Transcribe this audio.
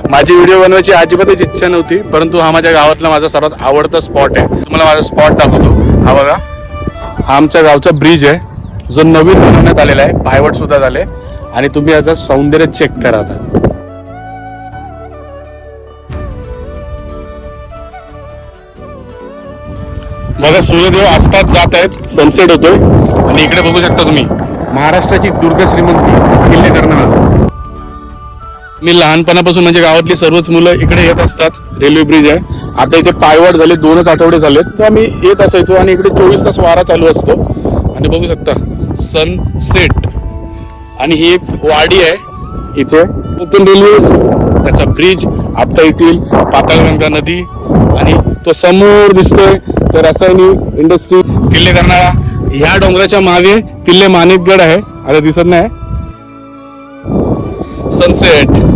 माझी व्हिडिओ बनवायची अजिबातच इच्छा नव्हती, परंतु हा माझ्या गावातला माझा सर्वात आवडता स्पॉट आहे. तुम्हाला माझा स्पॉट दाखवतो. हा बघा, हा आमच्या गावचा ब्रिज आहे, जो नवीन बनवण्यात आलेला आहे, पायवट सुद्धा झाले. आणि तुम्ही याचं सौंदर्य चेक करा आता. बघा, सूर्यदेव अस्तात जात आहेत, सनसेट होतोय. आणि इकडे बघू शकता तुम्ही महाराष्ट्राची दुर्ग श्रीमंती किल्ले कर्नाळा. मी लहानपणापासून म्हणजे गावातली सर्वच मुलं इकडे येत असतात. रेल्वे ब्रिज आहे. आता इथे पायवाट झाले, 2च आठवडे झालेत, तेव्हा मी येत असायचो. आणि इकडे 24 तास वारा चालू असतो. आणि बघू शकता सनसेट. आणि ही एक वाडी आहे इथे. कोकण रेल्वे, त्याचा ब्रिज, आपटा येथील पाताळगंगा नदी, आणि तो समोर दिसतोय तर रसायनी इंडस्ट्री, किल्ले कर्नाळा. ह्या डोंगराच्या मागे किल्ले माणिकगड आहे, आता दिसत नाही. सनसेट.